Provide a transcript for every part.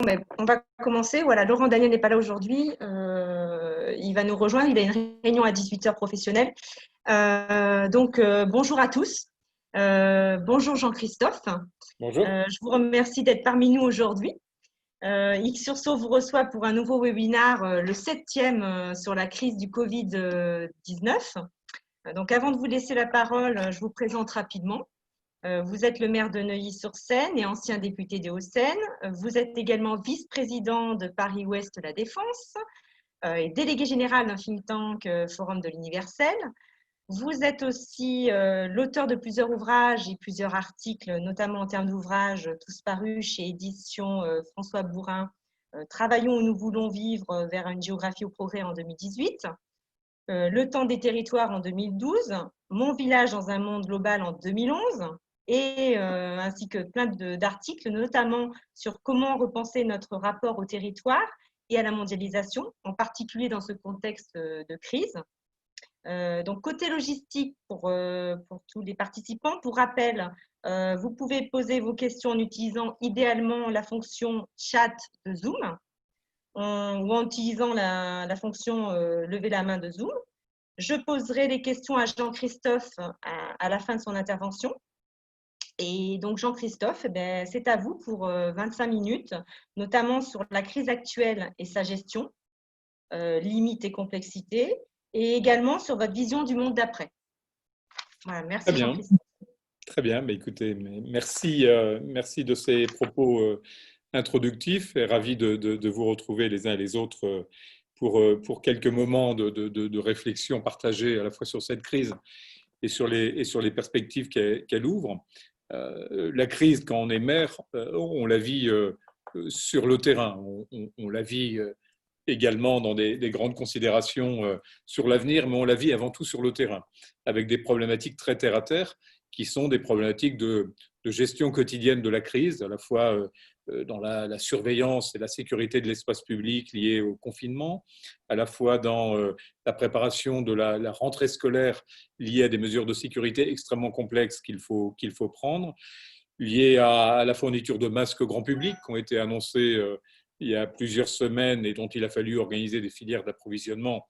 On va commencer. Voilà, Laurent Daniel n'est pas là aujourd'hui. Il va nous rejoindre. Il a une réunion à 18h professionnelle. Bonjour à tous. Bonjour Jean-Christophe. Bonjour. Je vous remercie d'être parmi nous aujourd'hui. X-Surso vous reçoit pour un nouveau webinaire, le 7e sur la crise du Covid-19. Donc, avant de vous laisser la parole, je vous présente rapidement. Vous êtes le maire de Neuilly-sur-Seine et ancien député des Hauts-de-Seine. Vous êtes également vice-président de Paris-Ouest La Défense et délégué général d'un think tank Forum de l'Universel. Vous êtes aussi l'auteur de plusieurs ouvrages et plusieurs articles, notamment en termes d'ouvrages, tous parus chez Éditions François Bourin. Travaillons où nous voulons vivre vers une géographie au progrès en 2018. Le temps des territoires en 2012. Mon village dans un monde global en 2011. Ainsi que plein d'articles, notamment sur comment repenser notre rapport au territoire et à la mondialisation, en particulier dans ce contexte de crise. Donc, côté logistique, pour tous les participants, pour rappel, vous pouvez poser vos questions en utilisant idéalement la fonction chat de Zoom ou en utilisant la fonction lever la main de Zoom. Je poserai les questions à Jean-Christophe à la fin de son intervention. Et donc, Jean-Christophe, c'est à vous pour 25 minutes, notamment sur la crise actuelle et sa gestion, limites et complexité, et également sur votre vision du monde d'après. Voilà, merci Jean-Christophe. Très bien. Écoutez, merci de ces propos introductifs et ravi de vous retrouver les uns et les autres pour quelques moments de réflexion partagée à la fois sur cette crise et sur les perspectives qu'elle ouvre. La crise, quand on est maire, on la vit sur le terrain, on la vit également dans des grandes considérations sur l'avenir, mais on la vit avant tout sur le terrain, avec des problématiques très terre à terre, qui sont des problématiques de gestion quotidienne de la crise, à la fois dans la surveillance et la sécurité de l'espace public lié au confinement, à la fois dans la préparation de la rentrée scolaire liée à des mesures de sécurité extrêmement complexes qu'il faut prendre, liées à la fourniture de masques grand public qui ont été annoncés il y a plusieurs semaines et dont il a fallu organiser des filières d'approvisionnement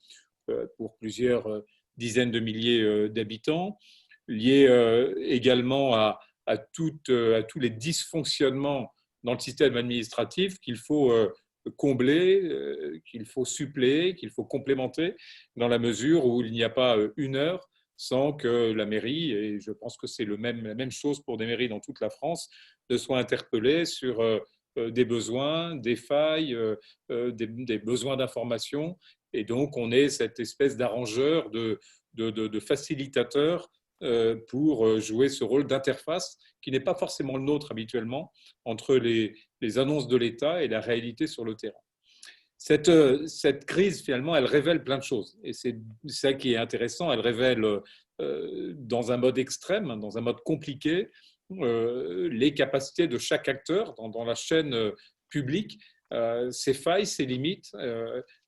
pour plusieurs dizaines de milliers d'habitants, liées également à tous les dysfonctionnements dans le système administratif qu'il faut combler, qu'il faut suppléer, qu'il faut complémenter dans la mesure où il n'y a pas une heure sans que la mairie, et je pense que c'est la même chose pour des mairies dans toute la France, ne soit interpellée sur des besoins, des failles, des besoins d'information. Et donc, on est cette espèce d'arrangeur, de facilitateur pour jouer ce rôle d'interface qui n'est pas forcément le nôtre habituellement entre les annonces de l'État et la réalité sur le terrain. Cette crise, finalement, elle révèle plein de choses. Et c'est ça qui est intéressant. Elle révèle, dans un mode extrême, dans un mode compliqué, les capacités de chaque acteur dans la chaîne publique, ses failles, ses limites,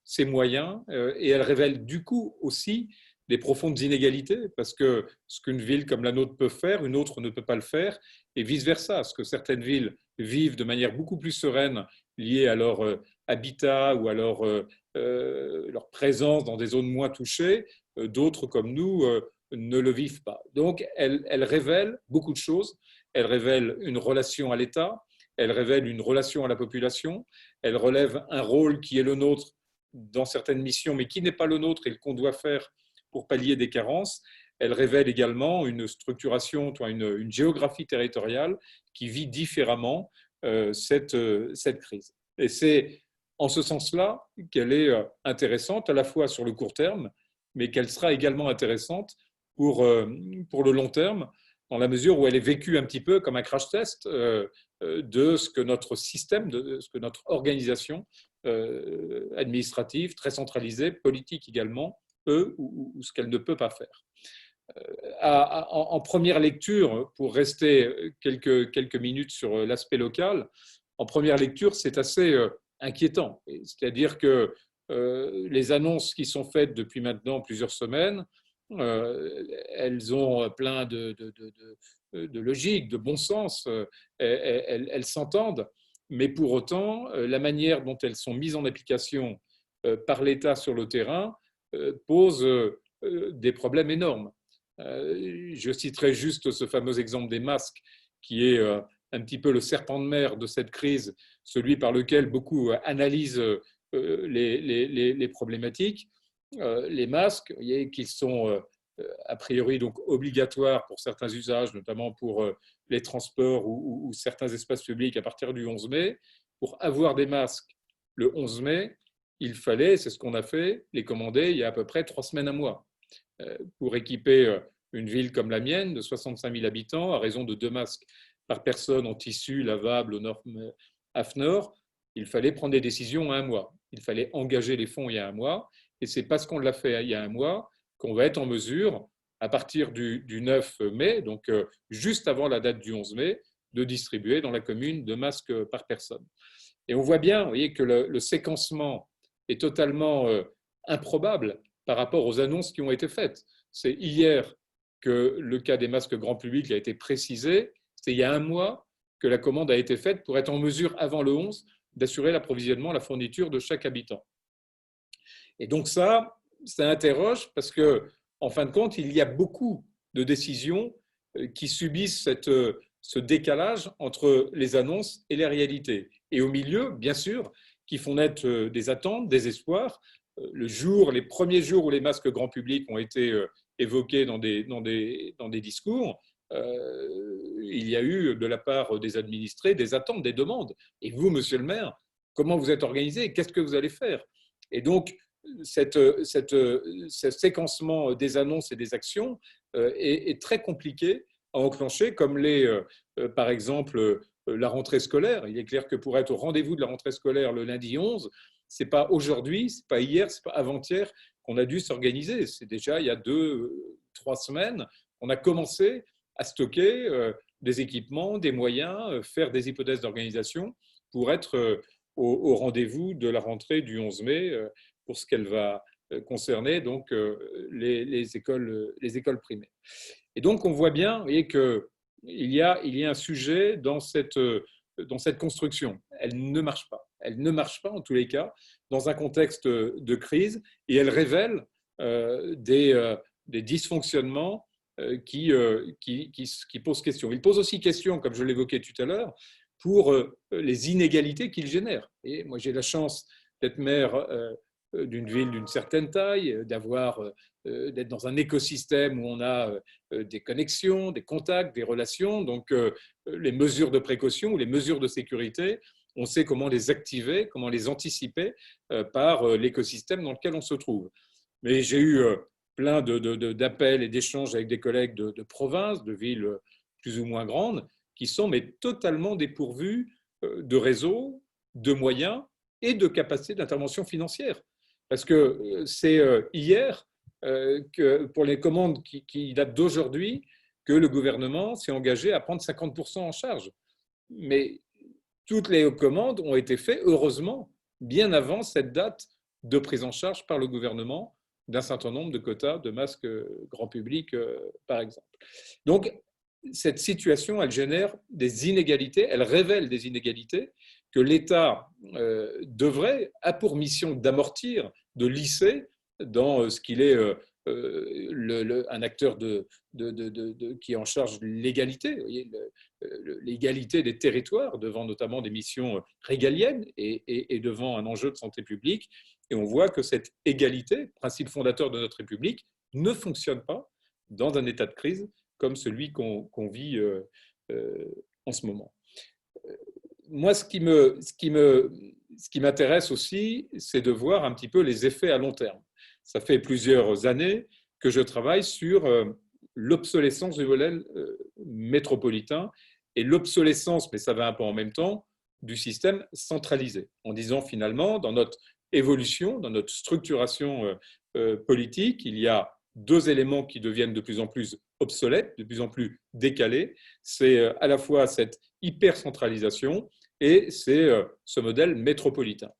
ses moyens. Et elle révèle du coup aussi des profondes inégalités, parce que ce qu'une ville comme la nôtre peut faire, une autre ne peut pas le faire, et vice-versa. Ce que certaines villes vivent de manière beaucoup plus sereine, liée à leur habitat ou à leur présence dans des zones moins touchées, d'autres comme nous ne le vivent pas. Donc, elle révèle beaucoup de choses. Elle révèle une relation à l'État, elle révèle une relation à la population, elle relève un rôle qui est le nôtre dans certaines missions, mais qui n'est pas le nôtre et qu'on doit faire pour pallier des carences. Elle révèle également une structuration, une géographie territoriale qui vit différemment cette crise. Et c'est en ce sens-là qu'elle est intéressante, à la fois sur le court terme, mais qu'elle sera également intéressante pour le long terme, dans la mesure où elle est vécue un petit peu comme un crash test de ce que notre système, de ce que notre organisation administrative, très centralisée, politique également, peut ou ce qu'elle ne peut pas faire. En première lecture, pour rester quelques minutes sur l'aspect local, en première lecture, c'est assez inquiétant. C'est-à-dire que les annonces qui sont faites depuis maintenant plusieurs semaines, elles ont plein de logique, de bon sens, elles s'entendent, mais pour autant, la manière dont elles sont mises en application par l'État sur le terrain pose des problèmes énormes. Je citerai juste ce fameux exemple des masques qui est un petit peu le serpent de mer de cette crise, celui par lequel beaucoup analysent les problématiques. Les masques, vous voyez, qui sont a priori donc obligatoires pour certains usages, notamment pour les transports ou certains espaces publics à partir du 11 mai. Pour avoir des masques le 11 mai, il fallait, c'est ce qu'on a fait, les commander il y a à peu près 3 semaines, un mois. Pour équiper une ville comme la mienne de 65 000 habitants, à raison de 2 masques par personne en tissu lavable au nord AFNOR, il fallait prendre des décisions à un mois. Il fallait engager les fonds il y a un mois. Et c'est parce qu'on l'a fait il y a un mois qu'on va être en mesure, à partir du 9 mai, donc juste avant la date du 11 mai, de distribuer dans la commune 2 masques par personne. Et on voit bien, vous voyez, que le séquencement est totalement improbable par rapport aux annonces qui ont été faites. C'est hier que le cas des masques grand public a été précisé. C'est il y a un mois que la commande a été faite pour être en mesure, avant le 11, d'assurer l'approvisionnement, la fourniture de chaque habitant. Et donc ça interroge parce que, en fin de compte, il y a beaucoup de décisions qui subissent ce décalage entre les annonces et les réalités. Et au milieu, bien sûr, qui font naître des attentes, des espoirs. Les premiers jours où les masques grand public ont été évoqués dans des discours, il y a eu de la part des administrés des attentes, des demandes. Et vous, monsieur le maire, comment vous êtes organisé? Qu'est-ce que vous allez faire? Et donc, ce séquencement des annonces et des actions est très compliqué à enclencher, comme par exemple, la rentrée scolaire. Il est clair que pour être au rendez-vous de la rentrée scolaire le lundi 11, ce n'est pas aujourd'hui, ce n'est pas hier, ce n'est pas avant-hier qu'on a dû s'organiser. C'est déjà il y a 2-3 semaines qu'on a commencé à stocker des équipements, des moyens, faire des hypothèses d'organisation pour être au rendez-vous de la rentrée du 11 mai pour ce qu'elle va concerner donc les écoles primaires. Et donc on voit bien, vous voyez, qu'il y a un sujet dans cette construction. Elle ne marche pas. Elle ne marche pas en tous les cas dans un contexte de crise et elle révèle des dysfonctionnements qui posent question. Il pose aussi question, comme je l'évoquais tout à l'heure, pour les inégalités qu'il génère. Et moi, j'ai la chance d'être maire d'une ville d'une certaine taille, d'être dans un écosystème où on a des connexions, des contacts, des relations. Donc, les mesures de précaution ou les mesures de sécurité, on sait comment les activer, comment les anticiper par l'écosystème dans lequel on se trouve. Mais j'ai eu plein d'appels et d'échanges avec des collègues de province, de villes plus ou moins grandes, qui sont mais totalement dépourvus de réseaux, de moyens et de capacités d'intervention financière. Parce que c'est hier, que pour les commandes qui datent d'aujourd'hui, que le gouvernement s'est engagé à prendre 50% en charge. Mais toutes les commandes ont été faites, heureusement, bien avant cette date de prise en charge par le gouvernement d'un certain nombre de quotas de masques grand public, par exemple. Donc, cette situation, elle génère des inégalités, elle révèle des inégalités que l'État a pour mission d'amortir, de lisser dans ce qu'il est un acteur qui est en charge de l'égalité, l'égalité des territoires devant notamment des missions régaliennes et devant un enjeu de santé publique. Et on voit que cette égalité, principe fondateur de notre République, ne fonctionne pas dans un état de crise comme celui qu'on vit en ce moment. Moi, ce qui m'intéresse aussi, c'est de voir un petit peu les effets à long terme. Ça fait plusieurs années que je travaille sur l'obsolescence du modèle métropolitain et l'obsolescence, mais ça va un peu en même temps, du système centralisé, en disant finalement, dans notre évolution, dans notre structuration politique, il y a 2 éléments qui deviennent de plus en plus obsolètes, de plus en plus décalés. C'est à la fois cette hypercentralisation et c'est ce modèle métropolitain.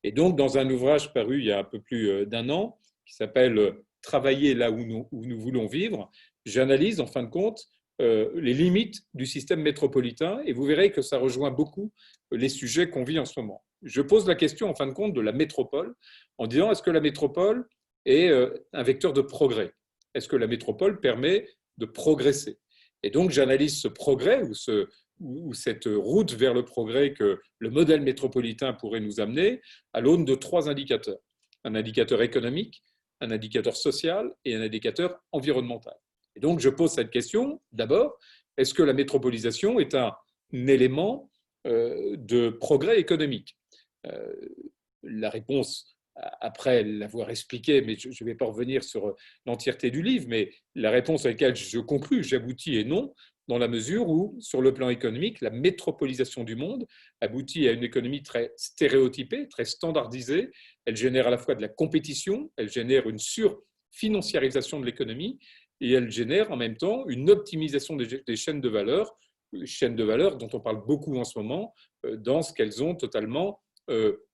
Et donc, dans un ouvrage paru il y a un peu plus d'1 an, qui s'appelle « Travailler là où nous voulons vivre », j'analyse en fin de compte les limites du système métropolitain, et vous verrez que ça rejoint beaucoup les sujets qu'on vit en ce moment. Je pose la question, en fin de compte, de la métropole, en disant, est-ce que la métropole est un vecteur de progrès? Est-ce que la métropole permet de progresser? Et donc, j'analyse ce progrès ou cette route vers le progrès que le modèle métropolitain pourrait nous amener à l'aune de 3 indicateurs. Un indicateur économique, un indicateur social et un indicateur environnemental. Et donc, je pose cette question, d'abord, est-ce que la métropolisation est un élément de progrès économique? La réponse, après l'avoir expliqué, mais je ne vais pas revenir sur l'entièreté du livre, mais la réponse à laquelle je conclus, j'aboutis est non, dans la mesure où, sur le plan économique, la métropolisation du monde aboutit à une économie très stéréotypée, très standardisée. Elle génère à la fois de la compétition, elle génère une surfinanciarisation de l'économie, et elle génère en même temps une optimisation des chaînes de valeur dont on parle beaucoup en ce moment, dans ce qu'elles ont totalement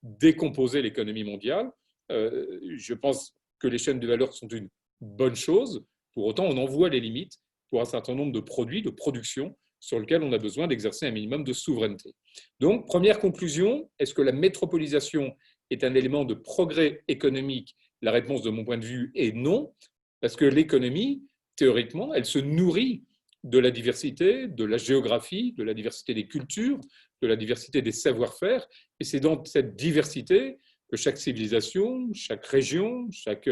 décomposé l'économie mondiale. Je pense que les chaînes de valeur sont une bonne chose. Pour autant, on en voit les limites pour un certain nombre de produits, de production, sur lesquels on a besoin d'exercer un minimum de souveraineté. Donc, première conclusion, est-ce que la métropolisation est un élément de progrès économique? La réponse, de mon point de vue, est non, parce que l'économie, théoriquement, elle se nourrit de la diversité, de la géographie, de la diversité des cultures, de la diversité des savoir-faire. Et c'est dans cette diversité que chaque civilisation, chaque région, chaque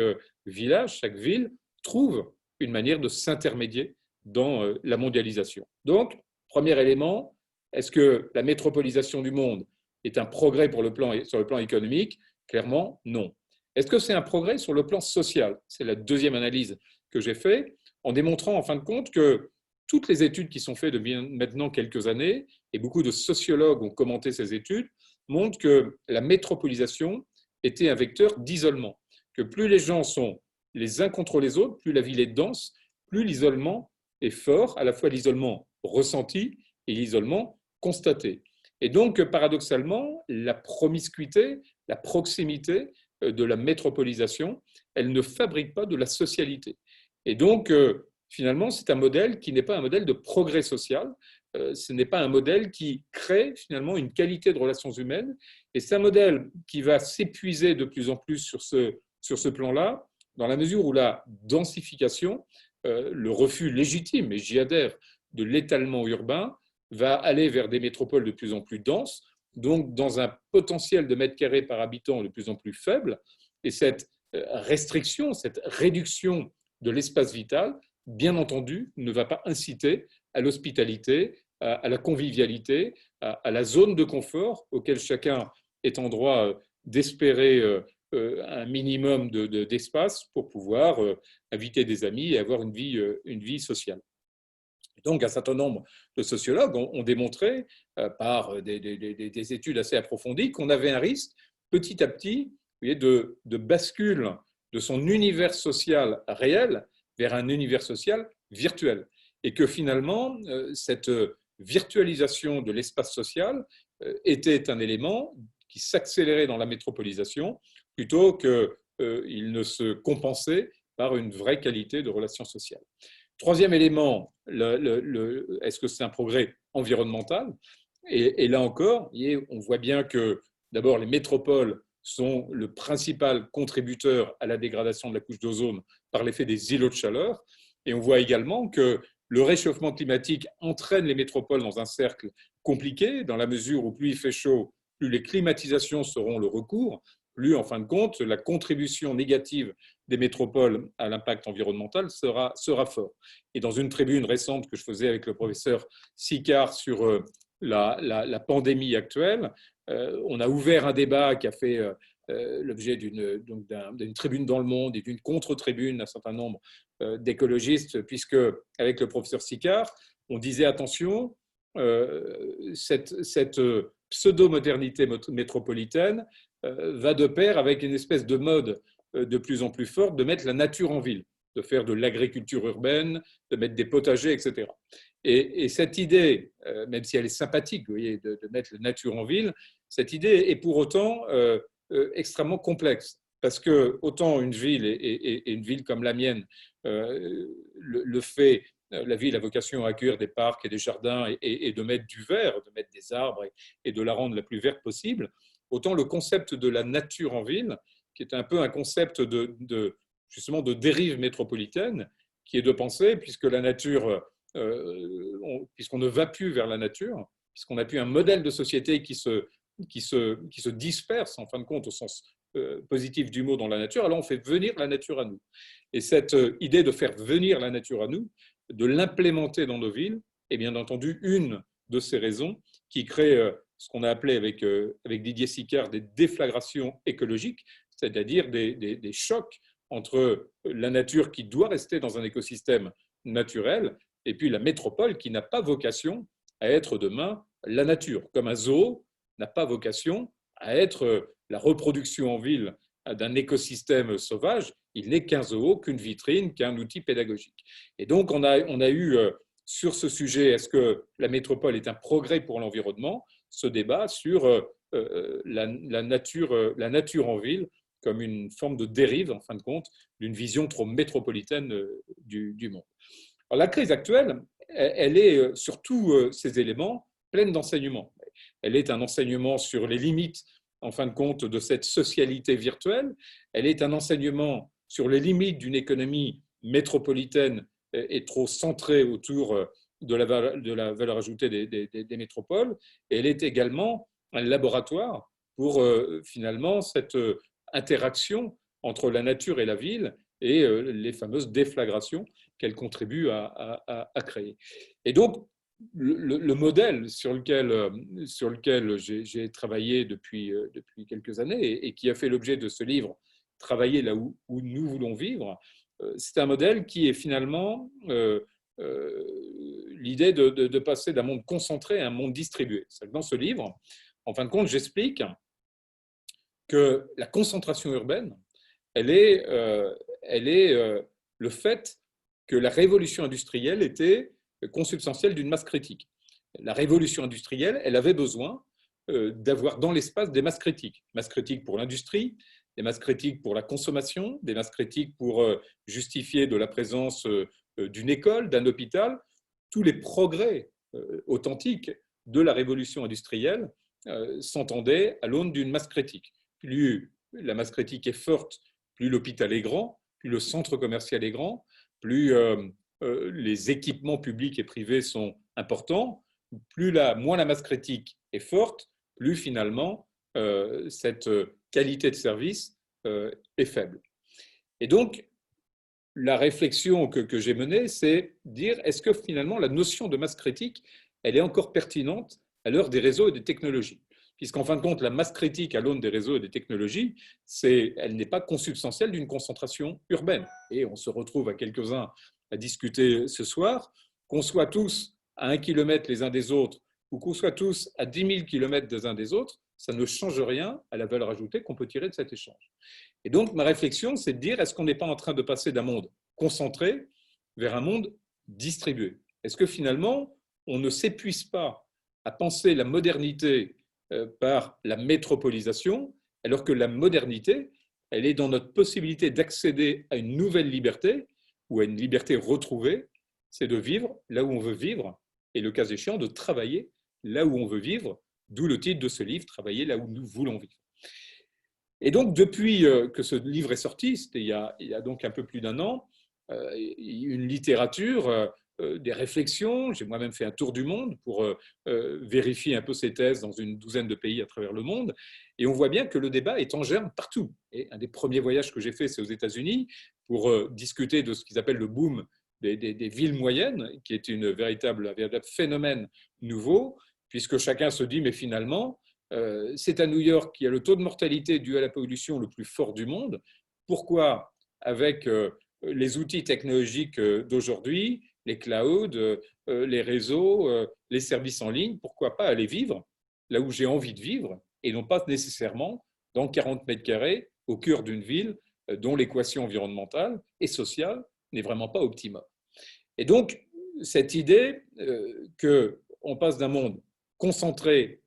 village, chaque ville trouve une manière de s'intermédier dans la mondialisation. Donc, premier élément, est-ce que la métropolisation du monde est un progrès sur le plan économique? Clairement, non. Est-ce que c'est un progrès sur le plan social? C'est la deuxième analyse que j'ai faite, en démontrant en fin de compte que toutes les études qui sont faites depuis maintenant quelques années, et beaucoup de sociologues ont commenté ces études, montrent que la métropolisation était un vecteur d'isolement, que plus les gens sont les uns contre les autres, plus la ville est dense, plus l'isolement est fort, à la fois l'isolement ressenti et l'isolement constaté. Et donc, paradoxalement, la promiscuité, la proximité de la métropolisation, elle ne fabrique pas de la socialité. Et donc, finalement, c'est un modèle qui n'est pas un modèle de progrès social, ce n'est pas un modèle qui crée finalement une qualité de relations humaines, et c'est un modèle qui va s'épuiser de plus en plus sur ce plan-là, dans la mesure où la densification, le refus légitime, et j'y adhère, de l'étalement urbain, va aller vers des métropoles de plus en plus denses, donc dans un potentiel de mètres carrés par habitant de plus en plus faible, et cette restriction, cette réduction de l'espace vital, bien entendu, ne va pas inciter à l'hospitalité, à la convivialité, à la zone de confort auquel chacun est en droit d'espérer un minimum d'espace pour pouvoir inviter des amis et avoir une vie sociale. Donc, un certain nombre de sociologues ont démontré, par des études assez approfondies, qu'on avait un risque, petit à petit, de bascule de son univers social réel vers un univers social virtuel. Et que finalement, cette virtualisation de l'espace social était un élément qui s'accélérait dans la métropolisation plutôt qu'il ne se compensait par une vraie qualité de relations sociales. Troisième élément, est-ce que c'est un progrès environnemental? Et là encore, on voit bien que d'abord les métropoles sont le principal contributeur à la dégradation de la couche d'ozone par l'effet des îlots de chaleur. Et on voit également que le réchauffement climatique entraîne les métropoles dans un cercle compliqué, dans la mesure où plus il fait chaud, plus les climatisations seront le recours, plus, en fin de compte, la contribution négative des métropoles à l'impact environnemental sera fort. Et dans une tribune récente que je faisais avec le professeur Sicard sur la pandémie actuelle, on a ouvert un débat qui a fait l'objet d'une tribune dans Le Monde et d'une contre-tribune d'un certain nombre d'écologistes, puisque, avec le professeur Sicard, on disait attention, cette pseudo-modernité métropolitaine va de pair avec une espèce de mode de plus en plus forte de mettre la nature en ville, de faire de l'agriculture urbaine, de mettre des potagers, etc. Et cette idée, même si elle est sympathique, vous voyez, de mettre la nature en ville, cette idée est pour autant extrêmement complexe. Parce que autant une ville, et une ville comme la mienne, le fait la ville a vocation à accueillir des parcs et des jardins et de mettre du vert, de mettre des arbres et de la rendre la plus verte possible, autant le concept de la nature en ville, qui est un peu un concept justement de dérive métropolitaine, qui est de penser, puisque la nature, puisqu'on ne va plus vers la nature, puisqu'on n'a plus un modèle de société qui se disperse, en fin de compte, au sens positif du mot dans la nature, alors on fait venir la nature à nous. Et cette idée de faire venir la nature à nous, de l'implémenter dans nos villes, est bien entendu une de ces raisons qui crée ce qu'on a appelé avec Didier Sicard des déflagrations écologiques, c'est-à-dire des chocs entre la nature qui doit rester dans un écosystème naturel et puis la métropole qui n'a pas vocation à être demain la nature, comme un zoo n'a pas vocation à être la reproduction en ville d'un écosystème sauvage. Il n'est qu'un zoo, qu'une vitrine, qu'un outil pédagogique. Et donc, on a eu sur ce sujet, est-ce que la métropole est un progrès pour l'environnement, ce débat sur la nature en ville comme une forme de dérive, en fin de compte, d'une vision trop métropolitaine du monde. Alors, la crise actuelle, elle est sur tous ces éléments pleine d'enseignements. Elle est un enseignement sur les limites, en fin de compte, de cette socialité virtuelle. Elle est un enseignement sur les limites d'une économie métropolitaine et trop centrée autour de la valeur ajoutée des métropoles. Et elle est également un laboratoire pour finalement cette interaction entre la nature et la ville et les fameuses déflagrations qu'elle contribue à créer. Et donc, le modèle sur lequel j'ai travaillé depuis quelques années et qui a fait l'objet de ce livre « Travailler là où nous voulons vivre », c'est un modèle qui est finalement l'idée de passer d'un monde concentré à un monde distribué. Dans ce livre, en fin de compte, j'explique que la concentration urbaine, elle est le fait que la révolution industrielle était consubstantielle d'une masse critique. La révolution industrielle, elle avait besoin d'avoir dans l'espace des masses critiques. Masses critiques pour l'industrie, des masses critiques pour la consommation, des masses critiques pour justifier de la présence d'une école, d'un hôpital. Tous les progrès authentiques de la révolution industrielle s'entendaient à l'aune d'une masse critique. Plus la masse critique est forte, plus l'hôpital est grand, plus le centre commercial est grand, plus les équipements publics et privés sont importants, moins la masse critique est forte, plus finalement cette qualité de service est faible. Et donc, la réflexion que j'ai menée, c'est dire, est-ce que finalement la notion de masse critique, elle est encore pertinente à l'heure des réseaux et des technologies ? Puisqu'en fin de compte, la masse critique à l'aune des réseaux et des technologies, elle n'est pas consubstantielle d'une concentration urbaine. Et on se retrouve à quelques-uns à discuter ce soir, qu'on soit tous à 1 kilomètre les uns des autres ou qu'on soit tous à 10 000 kilomètres des uns des autres, ça ne change rien à la valeur ajoutée qu'on peut tirer de cet échange. Et donc, ma réflexion, c'est de dire, est-ce qu'on n'est pas en train de passer d'un monde concentré vers un monde distribué ? Est-ce que finalement, on ne s'épuise pas à penser la modernité par la métropolisation, alors que la modernité, elle est dans notre possibilité d'accéder à une nouvelle liberté ou à une liberté retrouvée, c'est de vivre là où on veut vivre et le cas échéant de travailler là où on veut vivre, d'où le titre de ce livre, Travailler là où nous voulons vivre. Et donc, depuis que ce livre est sorti, c'était il y a donc un peu plus d'1 an, une littérature, des réflexions. J'ai moi-même fait un tour du monde pour vérifier un peu ces thèses dans une douzaine de pays à travers le monde. Et on voit bien que le débat est en germe partout. Et un des premiers voyages que j'ai fait, c'est aux États-Unis pour discuter de ce qu'ils appellent le boom des villes moyennes, qui est un véritable phénomène nouveau, puisque chacun se dit, mais finalement, c'est à New York qu'il y a le taux de mortalité dû à la pollution le plus fort du monde. Pourquoi, avec les outils technologiques d'aujourd'hui, les clouds, les réseaux, les services en ligne, pourquoi pas aller vivre là où j'ai envie de vivre et non pas nécessairement dans 40 mètres carrés au cœur d'une ville dont l'équation environnementale et sociale n'est vraiment pas optimum. Et donc, cette idée qu'on passe d'un monde concentré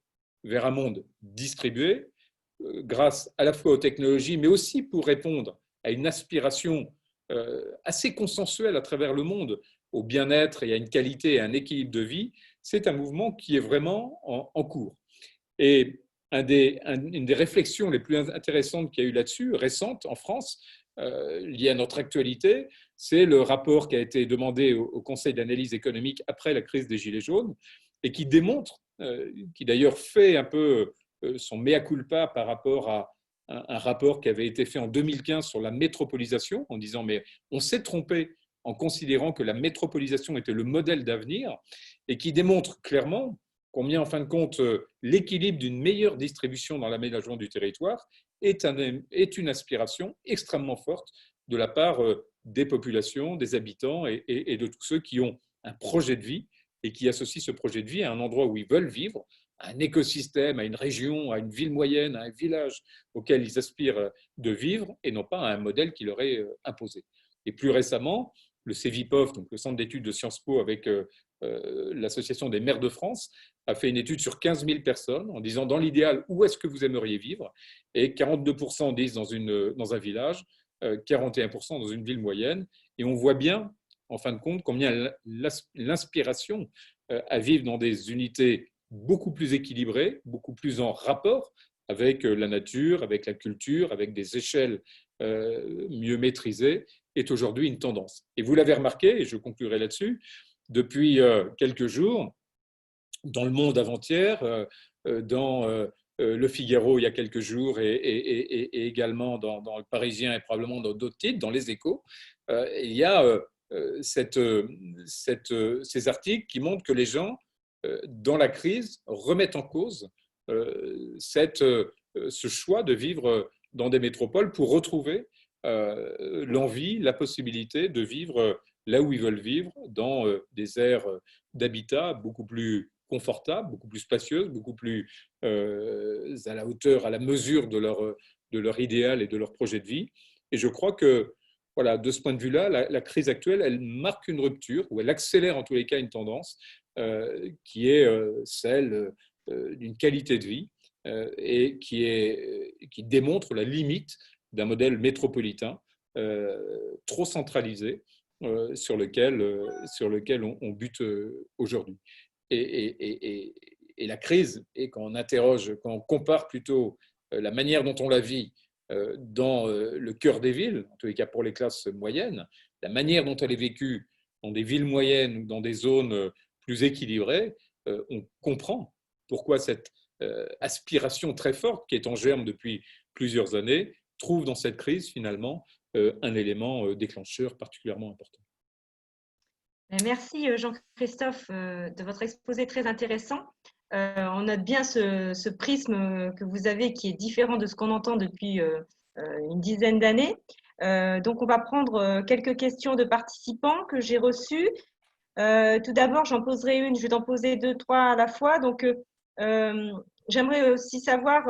vers un monde distribué, grâce à la fois aux technologies, mais aussi pour répondre à une aspiration assez consensuelle à travers le monde au bien-être et à une qualité et à un équilibre de vie, c'est un mouvement qui est vraiment en cours. Et une des réflexions les plus intéressantes qu'il y a eu là-dessus, récentes en France, liées à notre actualité, c'est le rapport qui a été demandé au Conseil d'analyse économique après la crise des Gilets jaunes et qui démontre, qui d'ailleurs fait un peu son mea culpa par rapport à un rapport qui avait été fait en 2015 sur la métropolisation, en disant mais on s'est trompé en considérant que la métropolisation était le modèle d'avenir, et qui démontre clairement combien, en fin de compte, l'équilibre d'une meilleure distribution dans l'aménagement du territoire est une aspiration extrêmement forte de la part des populations, des habitants et de tous ceux qui ont un projet de vie et qui associent ce projet de vie à un endroit où ils veulent vivre, à un écosystème, à une région, à une ville moyenne, à un village auquel ils aspirent de vivre et non pas à un modèle qui leur est imposé. Et plus récemment, le CEVIPOF, donc le Centre d'études de Sciences Po avec l'Association des maires de France, a fait une étude sur 15 000 personnes en disant dans l'idéal où est-ce que vous aimeriez vivre, et 42% disent dans un village, 41% dans une ville moyenne, et on voit bien en fin de compte combien l'inspiration à vivre dans des unités beaucoup plus équilibrées, beaucoup plus en rapport avec la nature, avec la culture, avec des échelles mieux maîtrisées, est aujourd'hui une tendance. Et vous l'avez remarqué, et je conclurai là-dessus, depuis quelques jours, dans Le Monde avant-hier, dans Le Figaro il y a quelques jours et également dans Le Parisien et probablement dans d'autres titres, dans Les Échos, il y a ces articles qui montrent que les gens, dans la crise, remettent en cause ce choix de vivre dans des métropoles pour retrouver l'envie, la possibilité de vivre là où ils veulent vivre, dans des aires d'habitat beaucoup plus confortables, beaucoup plus spacieuses, beaucoup plus à la hauteur, à la mesure de leur idéal et de leur projet de vie. Et je crois que, voilà, de ce point de vue-là, la crise actuelle, elle marque une rupture, ou elle accélère en tous les cas une tendance qui est celle d'une qualité de vie et qui démontre la limite d'un modèle métropolitain trop centralisé sur lequel on bute aujourd'hui. Et la crise, et quand on compare plutôt la manière dont on la vit dans le cœur des villes, en tous les cas pour les classes moyennes, la manière dont elle est vécue dans des villes moyennes ou dans des zones plus équilibrées, on comprend pourquoi cette aspiration très forte qui est en germe depuis plusieurs années trouve dans cette crise finalement un élément déclencheur particulièrement important. Merci Jean-Christophe de votre exposé très intéressant. On note bien ce prisme que vous avez qui est différent de ce qu'on entend depuis une dizaine d'années. Donc on va prendre quelques questions de participants que j'ai reçues. Tout d'abord, j'en poserai une, je vais en poser deux, trois à la fois. Donc j'aimerais aussi savoir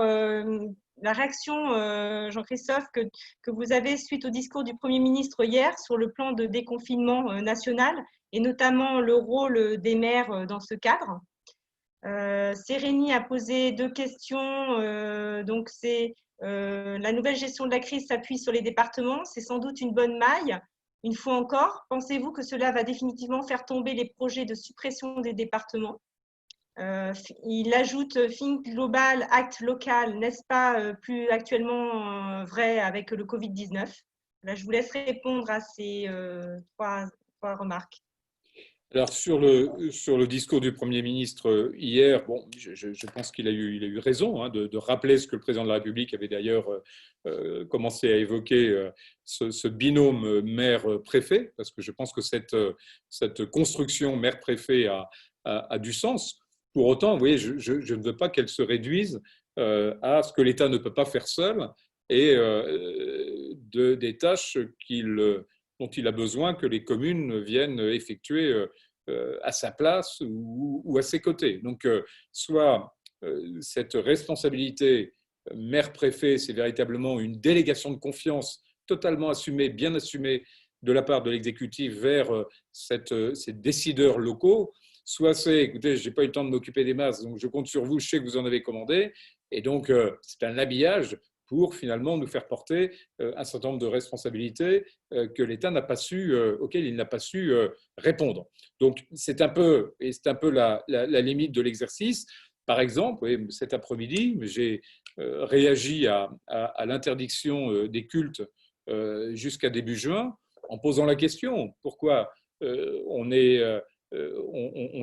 la réaction, Jean-Christophe, que vous avez suite au discours du Premier ministre hier sur le plan de déconfinement national et notamment le rôle des maires dans ce cadre. Sérénie a posé deux questions. Donc, c'est la nouvelle gestion de la crise s'appuie sur les départements. C'est sans doute une bonne maille. Une fois encore, pensez-vous que cela va définitivement faire tomber les projets de suppression des départements? Il ajoute Think global, act local, n'est-ce pas plus actuellement vrai avec le Covid-19? Là, je vous laisse répondre à ces trois remarques. Alors, sur le discours du Premier ministre hier, bon, je pense qu'il a eu raison de rappeler ce que le Président de la République avait d'ailleurs commencé à évoquer, ce binôme maire-préfet, parce que je pense que cette construction maire-préfet a du sens. Pour autant, vous voyez, je ne veux pas qu'elle se réduise à ce que l'État ne peut pas faire seul et des tâches dont il a besoin que les communes viennent effectuer à sa place ou à ses côtés. Donc, soit cette responsabilité maire-préfet, c'est véritablement une délégation de confiance totalement assumée, bien assumée de la part de l'exécutif vers ces décideurs locaux, soit c'est, écoutez, je n'ai pas eu le temps de m'occuper des masses, donc je compte sur vous, je sais que vous en avez commandé, et donc c'est un habillage pour finalement nous faire porter un certain nombre de responsabilités que l'État n'a pas su, auxquelles il n'a pas su répondre. Donc c'est un peu la limite de l'exercice. Par exemple, cet après-midi, j'ai réagi à l'interdiction des cultes jusqu'à début juin en posant la question pourquoi on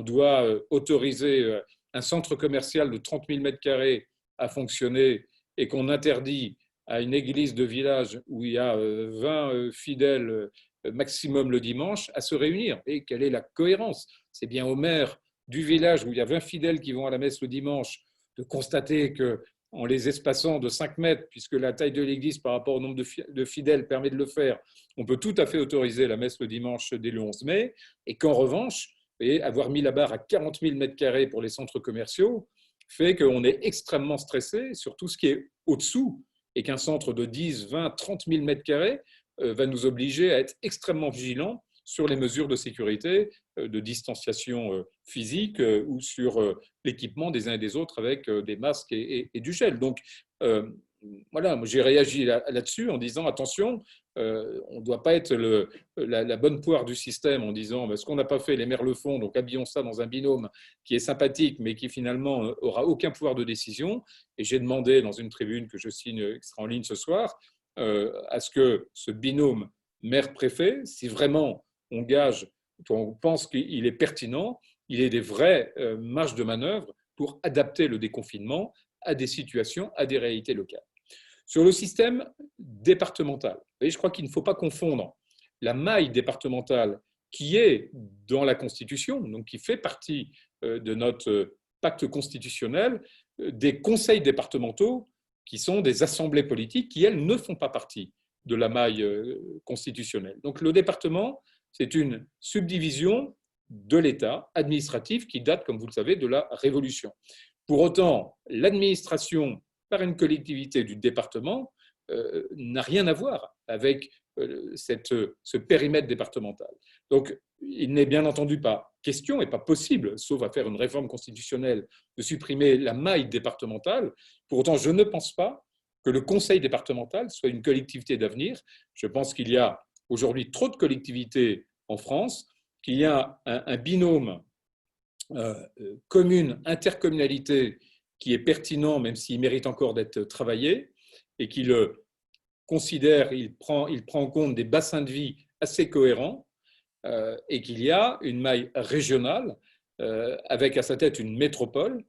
doit autoriser un centre commercial de 30 000 mètres carrés à fonctionner et qu'on interdit à une église de village où il y a 20 fidèles maximum le dimanche à se réunir. Et quelle est la cohérence? C'est bien au maire du village où il y a 20 fidèles qui vont à la messe le dimanche de constater que en les espaçant de 5 mètres, puisque la taille de l'église par rapport au nombre de fidèles permet de le faire, on peut tout à fait autoriser la messe le dimanche dès le 11 mai, et qu'en revanche, avoir mis la barre à 40 000 mètres carrés pour les centres commerciaux fait qu'on est extrêmement stressé sur tout ce qui est au-dessous, et qu'un centre de 10, 20, 30 000 mètres carrés va nous obliger à être extrêmement vigilants sur les mesures de sécurité, de distanciation physique ou sur l'équipement des uns et des autres avec des masques et du gel. Donc, voilà, j'ai réagi là-dessus en disant attention, on ne doit pas être la bonne poire du système en disant ce qu'on n'a pas fait, les maires le font, donc habillons ça dans un binôme qui est sympathique mais qui finalement aura aucun pouvoir de décision. Et j'ai demandé dans une tribune que je signe, qui sera en ligne ce soir, à ce que ce binôme maire-préfet, si vraiment on gage, on pense qu'il est pertinent, il ait des vraies marges de manœuvre pour adapter le déconfinement à des situations, à des réalités locales. Sur le système départemental, je crois qu'il ne faut pas confondre la maille départementale qui est dans la Constitution, donc qui fait partie de notre pacte constitutionnel, des conseils départementaux qui sont des assemblées politiques qui, elles, ne font pas partie de la maille constitutionnelle. Donc le département, c'est une subdivision de l'État administratif qui date, comme vous le savez, de la Révolution. Pour autant, l'administration par une collectivité du département n'a rien à voir avec ce périmètre départemental. Donc, il n'est bien entendu pas question et pas possible, sauf à faire une réforme constitutionnelle, de supprimer la maille départementale. Pour autant, je ne pense pas que le conseil départemental soit une collectivité d'avenir. Je pense qu'il y a aujourd'hui trop de collectivités en France, qu'il y a un binôme commune-intercommunalité qui est pertinent, même s'il mérite encore d'être travaillé, et qui le considère, il prend en compte des bassins de vie assez cohérents, et qu'il y a une maille régionale avec à sa tête une métropole,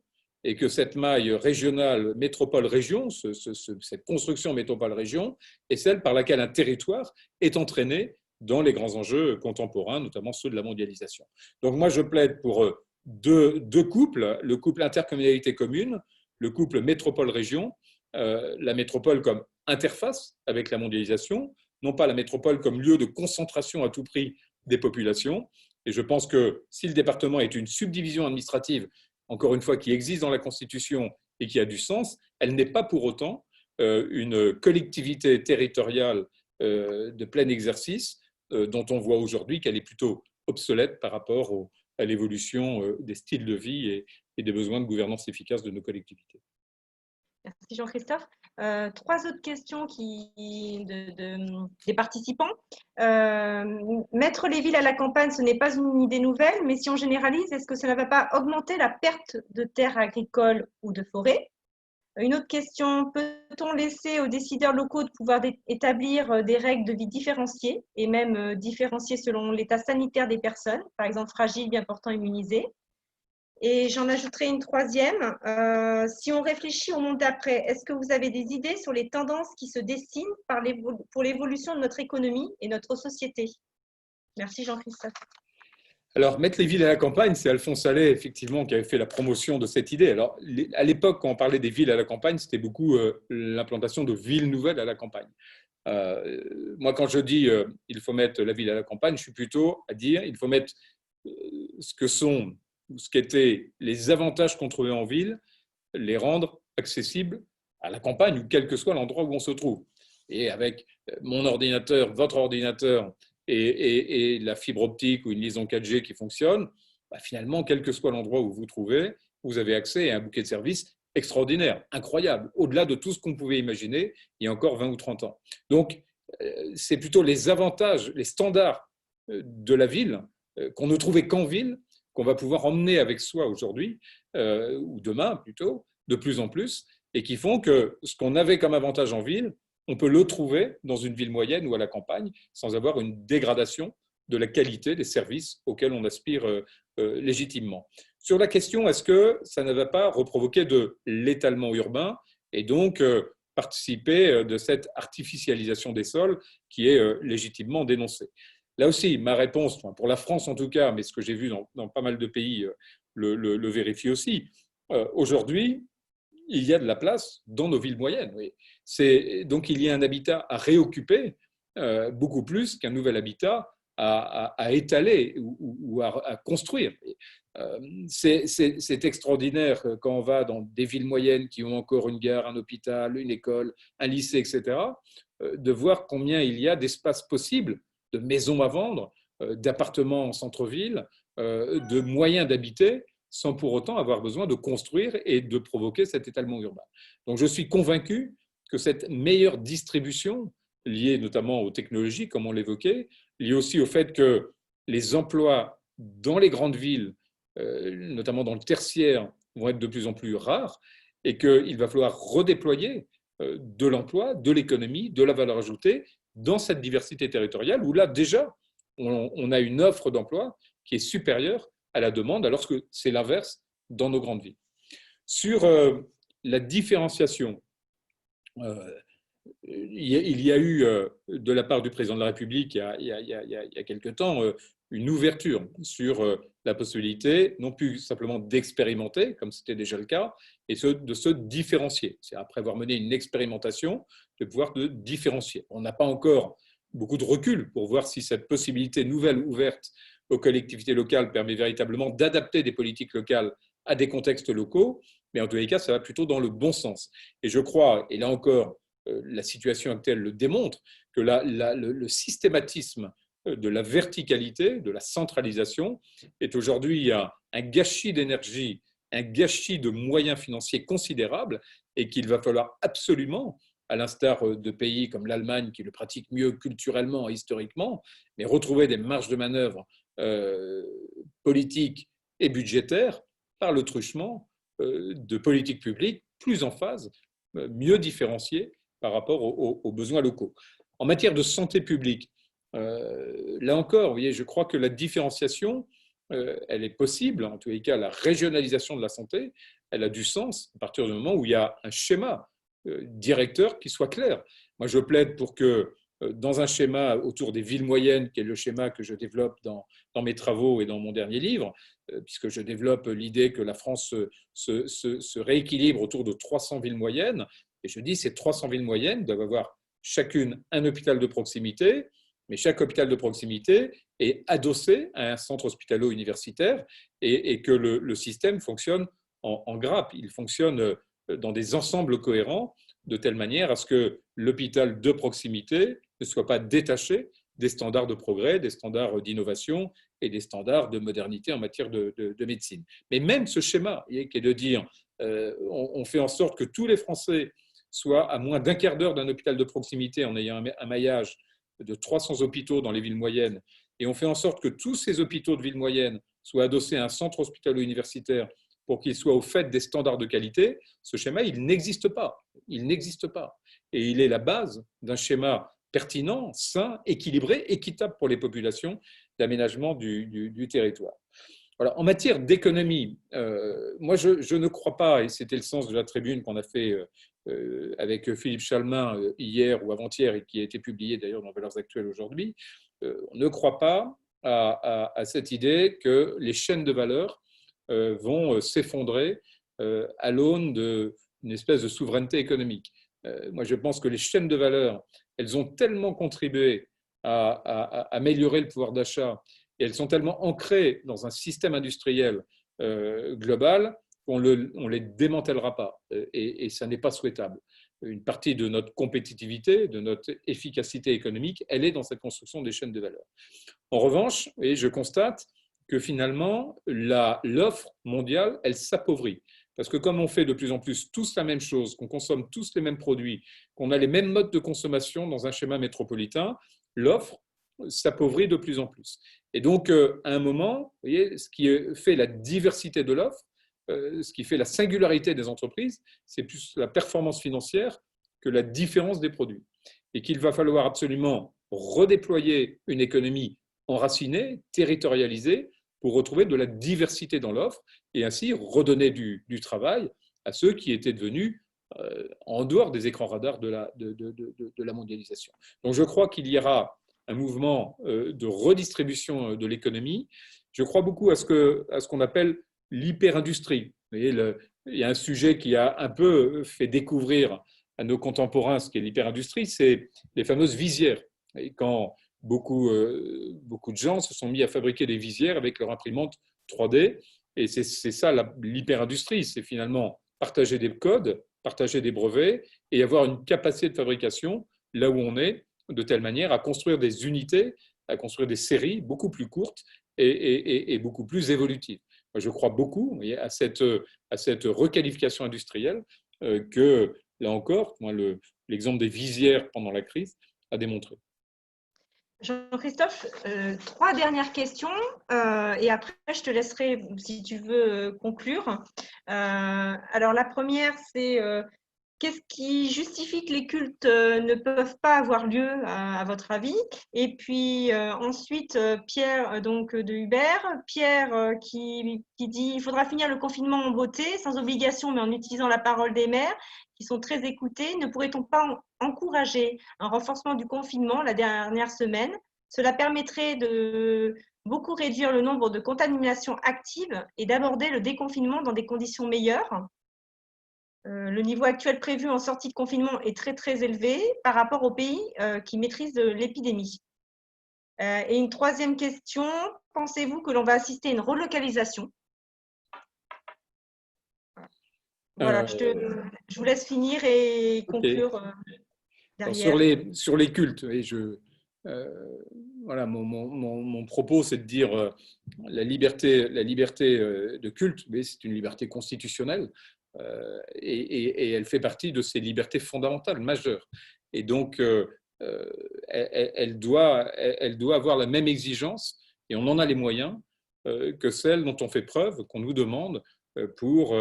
et que cette maille régionale, métropole-région, cette construction métropole-région, est celle par laquelle un territoire est entraîné dans les grands enjeux contemporains, notamment ceux de la mondialisation. Donc moi, je plaide pour deux couples, le couple intercommunalité commune, le couple métropole-région, la métropole comme interface avec la mondialisation, non pas la métropole comme lieu de concentration à tout prix des populations. Et je pense que si le département est une subdivision administrative, encore une fois, qui existe dans la Constitution et qui a du sens, elle n'est pas pour autant une collectivité territoriale de plein exercice dont on voit aujourd'hui qu'elle est plutôt obsolète par rapport à l'évolution des styles de vie et des besoins de gouvernance efficace de nos collectivités. Merci Jean-Christophe. 3 autres questions des participants. Mettre les villes à la campagne, ce n'est pas une idée nouvelle, mais si on généralise, est-ce que cela ne va pas augmenter la perte de terres agricoles ou de forêts? Une autre question, peut-on laisser aux décideurs locaux de pouvoir établir des règles de vie différenciées et même différenciées selon l'état sanitaire des personnes, par exemple fragiles, bien portants, immunisés? Et j'en ajouterai une troisième. Si on réfléchit au monde d'après, est-ce que vous avez des idées sur les tendances qui se dessinent pour l'évolution de notre économie et notre société? Merci Jean-Christophe. Alors, mettre les villes à la campagne, c'est Alphonse Allais, effectivement, qui avait fait la promotion de cette idée. Alors, à l'époque, quand on parlait des villes à la campagne, c'était beaucoup l'implantation de villes nouvelles à la campagne. Moi, quand je dis il faut mettre la ville à la campagne, je suis plutôt à dire il faut mettre ce qu'étaient les avantages qu'on trouvait en ville, les rendre accessibles à la campagne ou quel que soit l'endroit où on se trouve. Et avec mon ordinateur, votre ordinateur et la fibre optique ou une liaison 4G qui fonctionne, finalement, quel que soit l'endroit où vous vous trouvez, vous avez accès à un bouquet de services extraordinaire, incroyable, au-delà de tout ce qu'on pouvait imaginer il y a encore 20 ou 30 ans. Donc, c'est plutôt les avantages, les standards de la ville qu'on ne trouvait qu'en ville, qu'on va pouvoir emmener avec soi aujourd'hui, ou demain plutôt, de plus en plus, et qui font que ce qu'on avait comme avantage en ville, on peut le trouver dans une ville moyenne ou à la campagne sans avoir une dégradation de la qualité des services auxquels on aspire légitimement. Sur la question, est-ce que ça ne va pas reprovoquer de l'étalement urbain et donc participer de cette artificialisation des sols qui est légitimement dénoncée? Là aussi, ma réponse, pour la France en tout cas, mais ce que j'ai vu dans pas mal de pays le vérifie aussi, aujourd'hui, il y a de la place dans nos villes moyennes. Oui. Donc, il y a un habitat à réoccuper, beaucoup plus qu'un nouvel habitat à étaler ou à construire. C'est extraordinaire quand on va dans des villes moyennes qui ont encore une gare, un hôpital, une école, un lycée, etc., de voir combien il y a d'espaces possibles, de maisons à vendre, d'appartements en centre-ville, de moyens d'habiter, sans pour autant avoir besoin de construire et de provoquer cet étalement urbain. Donc je suis convaincu que cette meilleure distribution, liée notamment aux technologies, comme on l'évoquait, liée aussi au fait que les emplois dans les grandes villes, notamment dans le tertiaire, vont être de plus en plus rares et qu'il va falloir redéployer de l'emploi, de l'économie, de la valeur ajoutée dans cette diversité territoriale où là déjà on a une offre d'emploi qui est supérieure à la demande, alors que c'est l'inverse dans nos grandes villes. Sur la différenciation, il y a eu de la part du président de la République il y a quelque temps une ouverture sur la possibilité non plus simplement d'expérimenter, comme c'était déjà le cas, et de se différencier. C'est après avoir mené une expérimentation, de pouvoir se différencier. On n'a pas encore beaucoup de recul pour voir si cette possibilité nouvelle ouverte aux collectivités locales permet véritablement d'adapter des politiques locales à des contextes locaux, mais en tous les cas, ça va plutôt dans le bon sens. Et je crois, et là encore, la situation actuelle le démontre, que le systématisme de la verticalité, de la centralisation, est aujourd'hui un gâchis d'énergie, un gâchis de moyens financiers considérables, et qu'il va falloir absolument, à l'instar de pays comme l'Allemagne qui le pratiquent mieux culturellement et historiquement, mais retrouver des marges de manœuvre politiques et budgétaires par le truchement de politiques publiques plus en phase, mieux différenciées par rapport aux besoins locaux. En matière de santé publique, là encore, vous voyez, je crois que la différenciation, elle est possible, en tous les cas la régionalisation de la santé, elle a du sens à partir du moment où il y a un schéma directeur qui soit clair. Moi, je plaide pour que dans un schéma autour des villes moyennes, qui est le schéma que je développe dans mes travaux et dans mon dernier livre, puisque je développe l'idée que la France se rééquilibre autour de 300 villes moyennes, et je dis ces 300 villes moyennes doivent avoir chacune un hôpital de proximité, mais chaque hôpital de proximité est adossé à un centre hospitalo-universitaire et que le système fonctionne en grappe, il fonctionne dans des ensembles cohérents, de telle manière à ce que l'hôpital de proximité ne soit pas détaché des standards de progrès, des standards d'innovation et des standards de modernité en matière de médecine. Mais même ce schéma, qui est de dire on fait en sorte que tous les Français soient à moins d'un quart d'heure d'un hôpital de proximité en ayant un maillage de 300 hôpitaux dans les villes moyennes, et on fait en sorte que tous ces hôpitaux de villes moyennes soient adossés à un centre hospitalo-universitaire pour qu'ils soient au fait des standards de qualité, ce schéma, il n'existe pas. Il n'existe pas. Et il est la base d'un schéma pertinent, sain, équilibré, équitable pour les populations d'aménagement du territoire. Voilà. En matière d'économie, moi, je ne crois pas, et c'était le sens de la tribune qu'on a fait avec Philippe Chalmin hier ou avant-hier, et qui a été publiée d'ailleurs dans Valeurs Actuelles aujourd'hui, on ne croit pas à cette idée que les chaînes de valeur vont s'effondrer à l'aune d'une espèce de souveraineté économique. Moi, je pense que les chaînes de valeur, elles ont tellement contribué à améliorer le pouvoir d'achat et elles sont tellement ancrées dans un système industriel global qu'on ne les démantèlera pas. Et ça n'est pas souhaitable. Une partie de notre compétitivité, de notre efficacité économique, elle est dans cette construction des chaînes de valeur. En revanche, et je constate que finalement, l'offre mondiale, elle s'appauvrit. Parce que comme on fait de plus en plus tous la même chose, qu'on consomme tous les mêmes produits, qu'on a les mêmes modes de consommation dans un schéma métropolitain, l'offre s'appauvrit de plus en plus. Et donc, à un moment, vous voyez, ce qui fait la diversité de l'offre, ce qui fait la singularité des entreprises, c'est plus la performance financière que la différence des produits. Et qu'il va falloir absolument redéployer une économie enracinée, territorialisée, pour retrouver de la diversité dans l'offre et ainsi redonner du travail à ceux qui étaient devenus en dehors des écrans radars de la mondialisation. Donc je crois qu'il y aura un mouvement de redistribution de l'économie. Je crois beaucoup à ce qu'on appelle l'hyperindustrie. Il y a un sujet qui a un peu fait découvrir à nos contemporains ce qu'est l'hyperindustrie, c'est les fameuses visières. Et quand beaucoup de gens se sont mis à fabriquer des visières avec leur imprimante 3D, et c'est ça l'hyperindustrie, c'est finalement partager des codes, partager des brevets et avoir une capacité de fabrication là où on est, de telle manière à construire des unités, à construire des séries beaucoup plus courtes et beaucoup plus évolutives. Moi, je crois beaucoup à cette requalification industrielle que, là encore, l'exemple des visières pendant la crise a démontré. Jean-Christophe, 3 dernières questions et après je te laisserai, si tu veux, conclure. Alors la première, c'est qu'est-ce qui justifie que les cultes ne peuvent pas avoir lieu à votre avis? Et puis ensuite, Pierre donc de Hubert, Pierre qui dit il faudra finir le confinement en beauté, sans obligation mais en utilisant la parole des maires qui sont très écoutés. Ne pourrait-on pas encourager un renforcement du confinement la dernière semaine? Cela permettrait de beaucoup réduire le nombre de contaminations actives et d'aborder le déconfinement dans des conditions meilleures. Le niveau actuel prévu en sortie de confinement est très très élevé par rapport aux pays qui maîtrisent l'épidémie. Et une troisième question, pensez-vous que l'on va assister à une relocalisation? Voilà, je vous laisse finir et conclure derrière. Alors, sur les cultes, et voilà, mon propos, c'est de dire la liberté de culte, mais c'est une liberté constitutionnelle et elle fait partie de ces libertés fondamentales majeures. Et donc, elle doit avoir la même exigence, et on en a les moyens, que celle dont on fait preuve, qu'on nous demande pour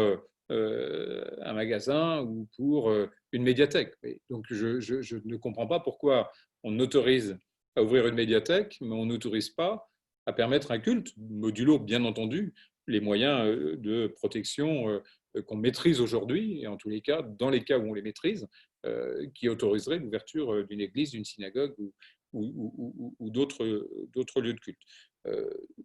un magasin ou pour une médiathèque. Et donc, je ne comprends pas pourquoi on autorise à ouvrir une médiathèque, mais on n'autorise pas à permettre un culte, modulo bien entendu les moyens de protection qu'on maîtrise aujourd'hui, et en tous les cas, dans les cas où on les maîtrise, qui autoriseraient l'ouverture d'une église, d'une synagogue ou d'autres lieux de culte.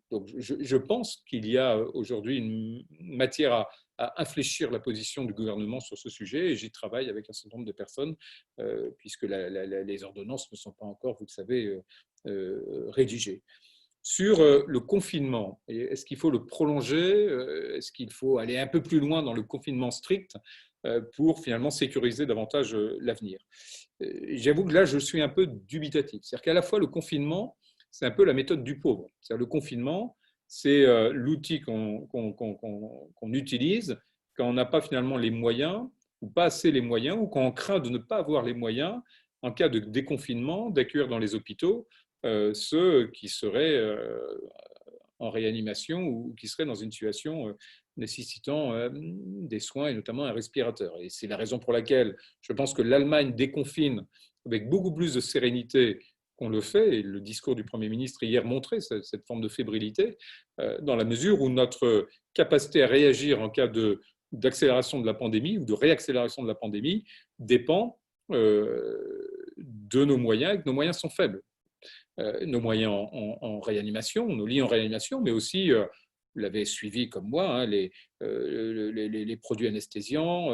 Donc je pense qu'il y a aujourd'hui une matière à infléchir la position du gouvernement sur ce sujet, et j'y travaille avec un certain nombre de personnes, puisque les ordonnances ne sont pas encore, vous le savez, rédigées. Sur le confinement, est-ce qu'il faut le prolonger? Est-ce qu'il faut aller un peu plus loin dans le confinement strict pour finalement sécuriser davantage l'avenir? J'avoue que là, je suis un peu dubitatif. C'est-à-dire qu'à la fois, le confinement, c'est un peu la méthode du pauvre. C'est-à-dire le confinement, c'est l'outil qu'on utilise quand on n'a pas finalement les moyens, ou pas assez les moyens, ou quand on craint de ne pas avoir les moyens, en cas de déconfinement, d'accueillir dans les hôpitaux ceux qui seraient en réanimation ou qui seraient dans une situation nécessitant des soins et notamment un respirateur. Et c'est la raison pour laquelle je pense que l'Allemagne déconfine avec beaucoup plus de sérénité qu'on le fait, et le discours du Premier ministre hier montrait cette forme de fébrilité, dans la mesure où notre capacité à réagir en cas d'accélération de la pandémie ou de réaccélération de la pandémie dépend de nos moyens, et que nos moyens sont faibles. Nos moyens en réanimation, nos lits en réanimation, mais aussi, vous l'avez suivi comme moi, hein, les produits anesthésiants,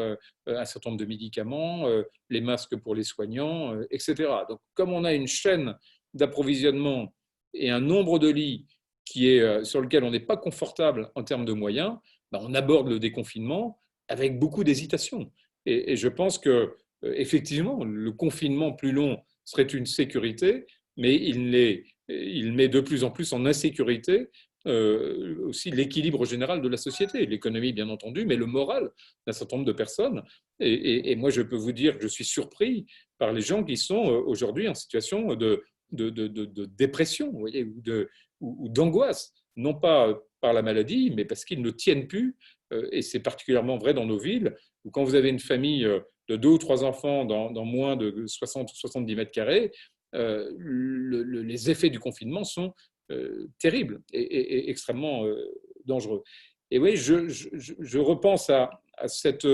un certain nombre de médicaments, les masques pour les soignants, etc. Donc, comme on a une chaîne d'approvisionnement et un nombre de lits sur lequel on n'est pas confortable en termes de moyens, ben on aborde le déconfinement avec beaucoup d'hésitation. Et je pense que, effectivement, le confinement plus long serait une sécurité, mais il met de plus en plus en insécurité aussi l'équilibre général de la société, l'économie bien entendu, mais le moral d'un certain nombre de personnes. Et moi, je peux vous dire que je suis surpris par les gens qui sont aujourd'hui en situation de dépression, vous voyez, ou d'angoisse, non pas par la maladie, mais parce qu'ils ne tiennent plus. Et c'est particulièrement vrai dans nos villes, où quand vous avez une famille de 2 ou 3 enfants dans moins de 60 ou 70 mètres carrés, les effets du confinement sont terribles et extrêmement dangereux. Et oui, je repense à cette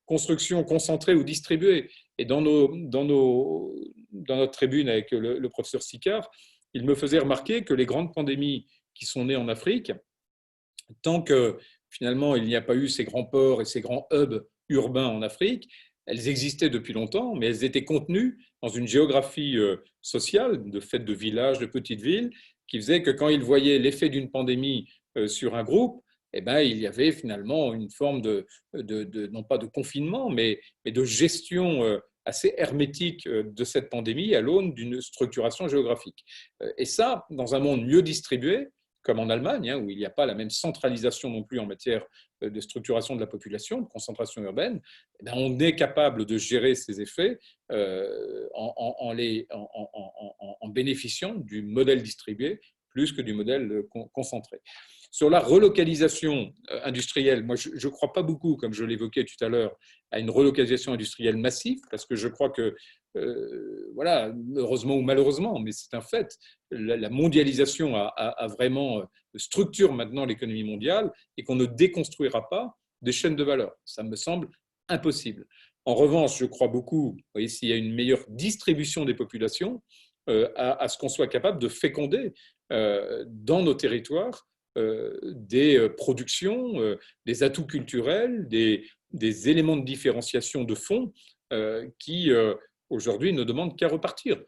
construction concentrée ou distribuée. Et dans notre tribune avec le professeur Sicard, il me faisait remarquer que les grandes pandémies qui sont nées en Afrique, tant que finalement il n'y a pas eu ces grands ports et ces grands hubs urbains en Afrique, elles existaient depuis longtemps, mais elles étaient contenues dans une géographie sociale, de fait de villages, de petites villes, qui faisait que quand ils voyaient l'effet d'une pandémie sur un groupe, eh ben, il y avait finalement une forme non pas de confinement, mais de gestion assez hermétique de cette pandémie à l'aune d'une structuration géographique. Et ça, dans un monde mieux distribué, comme en Allemagne, où il n'y a pas la même centralisation non plus en matière de structuration de la population, de concentration urbaine, eh bien, on est capable de gérer ces effets en bénéficiant du modèle distribué plus que du modèle concentré. Sur la relocalisation industrielle, moi, je ne crois pas beaucoup, comme je l'évoquais tout à l'heure, à une relocalisation industrielle massive, parce que je crois que, voilà, heureusement ou malheureusement, mais c'est un fait, la mondialisation a vraiment structure maintenant l'économie mondiale et qu'on ne déconstruira pas des chaînes de valeur. Ça me semble impossible. En revanche, je crois beaucoup, s'il y a une meilleure distribution des populations, à ce qu'on soit capable de féconder dans nos territoires des productions, des atouts culturels, des éléments de différenciation de fond qui aujourd'hui ne demandent qu'à repartir.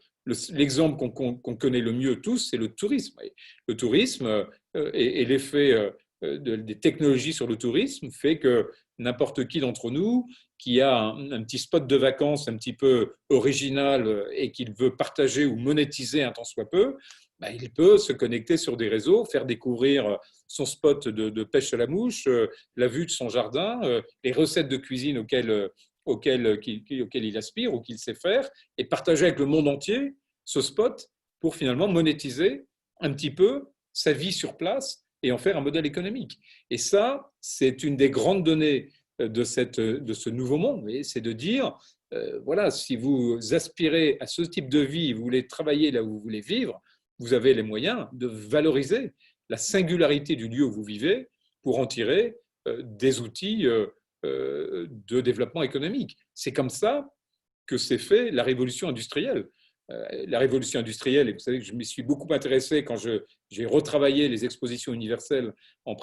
L'exemple qu'on connaît le mieux tous, c'est le tourisme. Le tourisme et l'effet des technologies sur le tourisme fait que n'importe qui d'entre nous qui a un petit spot de vacances un petit peu original et qu'il veut partager ou monétiser un tant soit peu, ben, il peut se connecter sur des réseaux, faire découvrir son spot de pêche à la mouche, la vue de son jardin, les recettes de cuisine auxquelles il aspire ou qu'il sait faire, et partager avec le monde entier ce spot pour finalement monétiser un petit peu sa vie sur place et en faire un modèle économique. Et ça, c'est une des grandes données de ce nouveau monde, c'est de dire, voilà, si vous aspirez à ce type de vie, vous voulez travailler là où vous voulez vivre, vous avez les moyens de valoriser la singularité du lieu où vous vivez pour en tirer des outils de développement économique. C'est comme ça que s'est fait la révolution industrielle. La révolution industrielle, et vous savez que je m'y suis beaucoup intéressé quand j'ai retravaillé les expositions universelles en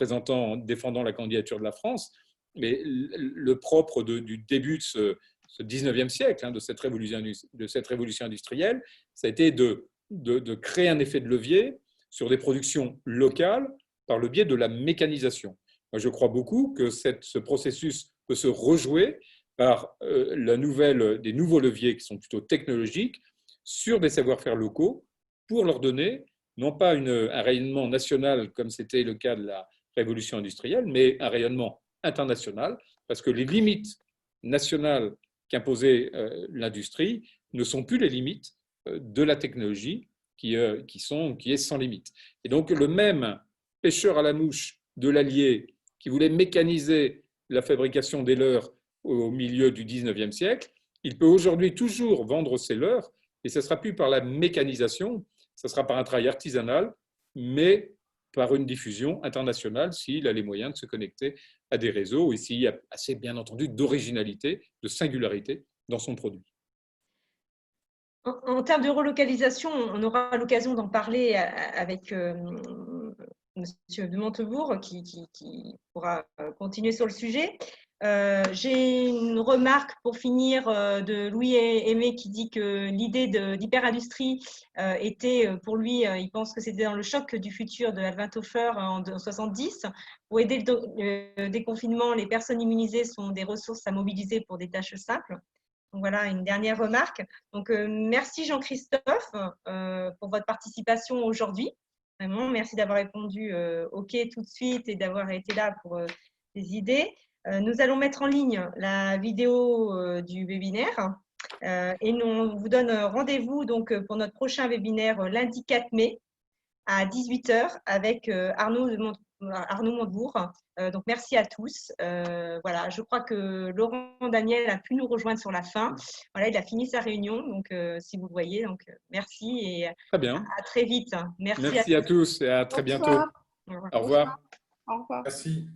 défendant la candidature de la France, mais le propre du début de ce 19e siècle, de cette révolution industrielle, ça a été de créer un effet de levier sur des productions locales par le biais de la mécanisation. Moi, je crois beaucoup que ce processus peut se rejouer par des nouveaux leviers qui sont plutôt technologiques sur des savoir-faire locaux pour leur donner non pas un rayonnement national comme c'était le cas de la révolution industrielle, mais un rayonnement international, parce que les limites nationales qu'imposait l'industrie ne sont plus les limites de la technologie qui est sans limite. Et donc le même pêcheur à la mouche de l'Allier qui voulait mécaniser la fabrication des leurres au milieu du 19e siècle, il peut aujourd'hui toujours vendre ses leurres, et ce ne sera plus par la mécanisation, ce sera par un travail artisanal, mais par une diffusion internationale s'il a les moyens de se connecter à des réseaux et s'il y a assez, bien entendu, d'originalité, de singularité dans son produit. En termes de relocalisation, on aura l'occasion d'en parler avec Monsieur de Montebourg qui pourra continuer sur le sujet. J'ai une remarque pour finir de Louis Aimé qui dit que l'idée d'hyperindustrie était pour lui, il pense que c'était dans le choc du futur de Alvin Toffler en 70. Pour aider le déconfinement, les personnes immunisées sont des ressources à mobiliser pour des tâches simples. Donc voilà, une dernière remarque. Donc merci Jean-Christophe pour votre participation aujourd'hui. Vraiment, merci d'avoir répondu OK tout de suite et d'avoir été là pour les idées. Nous allons mettre en ligne la vidéo du webinaire et on vous donne rendez-vous donc pour notre prochain webinaire lundi 4 mai à 18 h avec Arnaud Montebourg. Donc, merci à tous. Voilà, je crois que Laurent Daniel a pu nous rejoindre sur la fin. Voilà, il a fini sa réunion, donc si vous le voyez. Donc, merci et Très bien. à très vite. Merci à Merci à tous. tous et à très bientôt. Bonsoir. Au revoir. Au revoir. Au revoir. Merci.